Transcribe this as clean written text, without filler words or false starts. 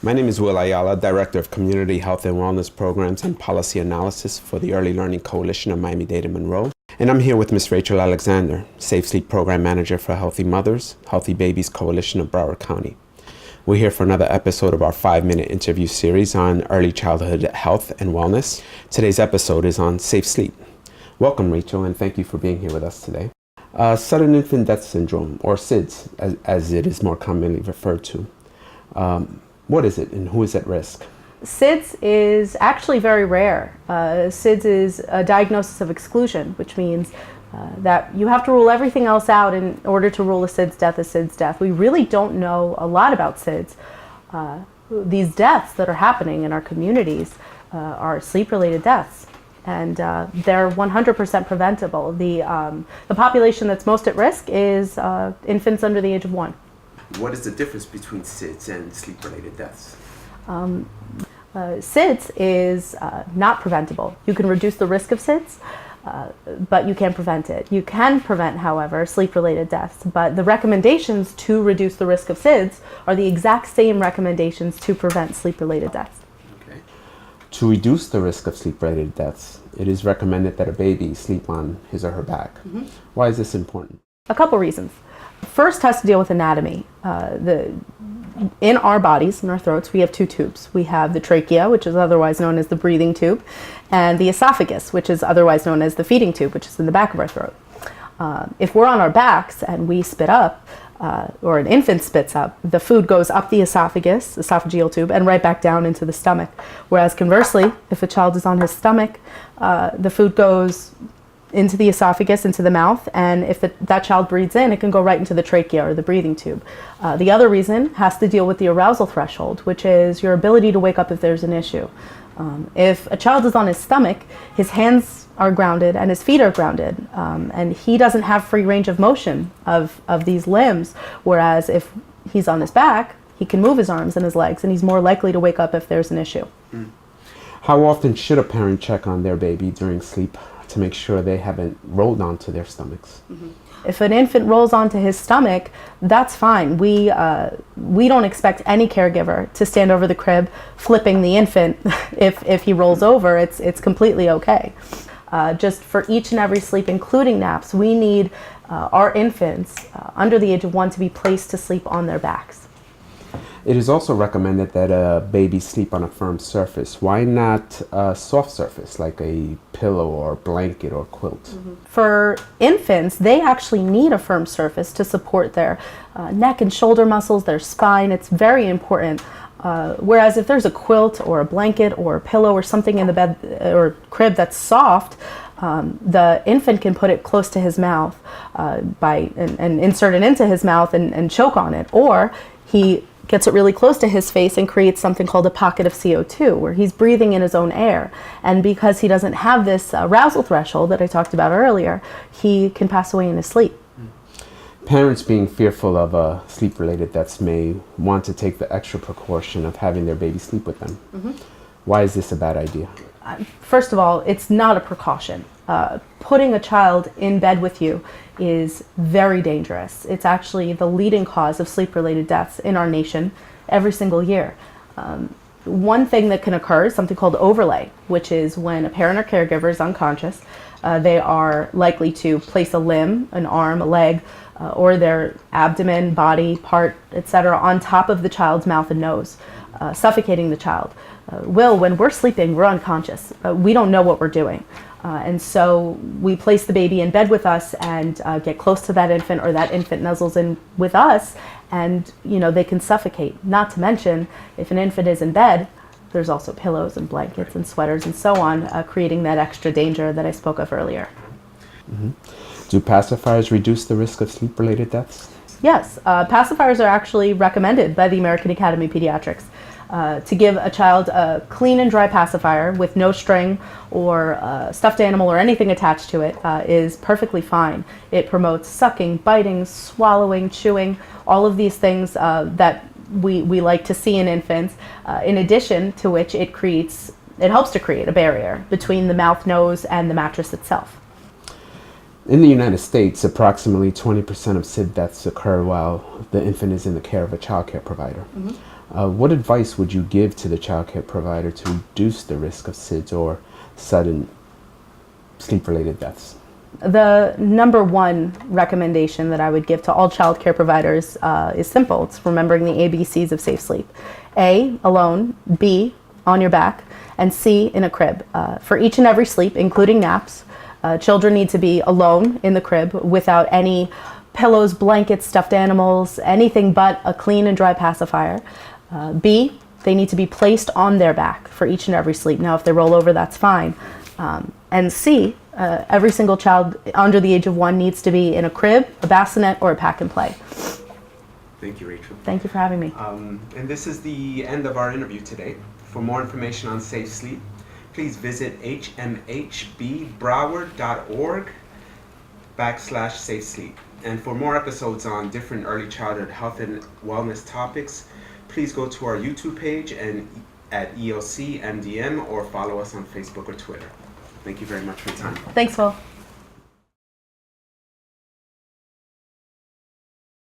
My name is Will Ayala, Director of Community Health and Wellness Programs and Policy Analysis for the Early Learning Coalition of Miami-Dade Monroe. And I'm here with Ms. Rachel Alexander, Safe Sleep Program Manager for Healthy Mothers, Healthy Babies Coalition of Broward County. We're here for another episode of our 5-minute interview series on early childhood health and wellness. Today's episode is on safe sleep. Welcome, Rachel, and thank you for being here with us today. Sudden infant death syndrome, or SIDS, as it is more commonly referred to. What is it and who is at risk? SIDS is actually very rare. SIDS is a diagnosis of exclusion, which means that you have to rule everything else out in order to rule a SIDS death. We really don't know a lot about SIDS. These deaths that are happening in our communities are sleep-related deaths, and they're 100% preventable. The population that's most at risk is infants under the age of 1. What is the difference between SIDS and sleep-related deaths? SIDS is not preventable. You can reduce the risk of SIDS, but you can't prevent it. You can prevent, however, sleep-related deaths, but the recommendations to reduce the risk of SIDS are the exact same recommendations to prevent sleep-related deaths. Okay. To reduce the risk of sleep-related deaths, it is recommended that a baby sleep on his or her back. Mm-hmm. Why is this important? A couple reasons. First has to deal with anatomy. In our bodies, in our throats, we have 2 tubes. We have the trachea, which is otherwise known as the breathing tube, and the esophagus, which is otherwise known as the feeding tube, which is in the back of our throat. If we're on our backs and we spit up, or an infant spits up, the food goes up the esophagus, esophageal tube, and right back down into the stomach. Whereas conversely, if a child is on his stomach, the food goes into the esophagus, into the mouth, and if that child breathes in, it can go right into the trachea or the breathing tube. The other reason has to deal with the arousal threshold, which is your ability to wake up if there's an issue. If a child is on his stomach, his hands are grounded and his feet are grounded, and he doesn't have free range of motion of these limbs, whereas if he's on his back, he can move his arms and his legs, and he's more likely to wake up if there's an issue. How often should a parent check on their baby during sleep to make sure they haven't rolled onto their stomachs? Mm-hmm. If an infant rolls onto his stomach, that's fine. We don't expect any caregiver to stand over the crib flipping the infant if he rolls over. It's completely okay. Just for each and every sleep, including naps, we need our infants under the age of 1 to be placed to sleep on their backs. It is also recommended that a baby sleep on a firm surface. Why not a soft surface like a pillow or blanket or quilt? Mm-hmm. For infants, they actually need a firm surface to support their neck and shoulder muscles, their spine. It's very important. Whereas if there's a quilt or a blanket or a pillow or something in the bed or crib that's soft, the infant can put it close to his mouth and insert it into his mouth and choke on it. Or he gets it really close to his face and creates something called a pocket of CO2, where he's breathing in his own air. And because he doesn't have this arousal threshold that I talked about earlier, he can pass away in his sleep. Parents being fearful of sleep-related deaths may want to take the extra precaution of having their baby sleep with them. Mm-hmm. Why is this a bad idea? First of all, it's not a precaution. Putting a child in bed with you is very dangerous. It's actually the leading cause of sleep-related deaths in our nation every single year. One thing that can occur is something called overlay, which is when a parent or caregiver is unconscious, they are likely to place a limb, an arm, a leg, or their abdomen, body part, etc., on top of the child's mouth and nose, suffocating the child. When we're sleeping, we're unconscious. We don't know what we're doing. And so we place the baby in bed with us and get close to that infant, or that infant nuzzles in with us, and they can suffocate. Not to mention, if an infant is in bed, there's also pillows and blankets and sweaters and so on, creating that extra danger that I spoke of earlier. Mm-hmm. Do pacifiers reduce the risk of sleep-related deaths? Yes, pacifiers are actually recommended by the American Academy of Pediatrics. To give a child a clean and dry pacifier with no string or stuffed animal or anything attached to it is perfectly fine. It promotes sucking, biting, swallowing, chewing, all of these things that we like to see in infants, in addition to which it helps to create a barrier between the mouth, nose, and the mattress itself. In the United States, approximately 20% of SID deaths occur while the infant is in the care of a child care provider. Mm-hmm. What advice would you give to the childcare provider to reduce the risk of SIDS or sudden sleep-related deaths? The number one recommendation that I would give to all childcare providers is simple. It's remembering the ABCs of safe sleep. A, alone. B, on your back. And C, in a crib. For each and every sleep, including naps, children need to be alone in the crib without any pillows, blankets, stuffed animals, anything but a clean and dry pacifier. B, they need to be placed on their back for each and every sleep. Now, if they roll over, that's fine. And C, every single child under the age of 1 needs to be in a crib, a bassinet, or a pack and play. Thank you, Rachel. Thank you for having me. And this is the end of our interview today. For more information on safe sleep, please visit hmhbbroward.org/safe sleep. And for more episodes on different early childhood health and wellness topics, please go to our YouTube page and at ELC MDM or follow us on Facebook or Twitter. Thank you very much for your time. Thanks, Will.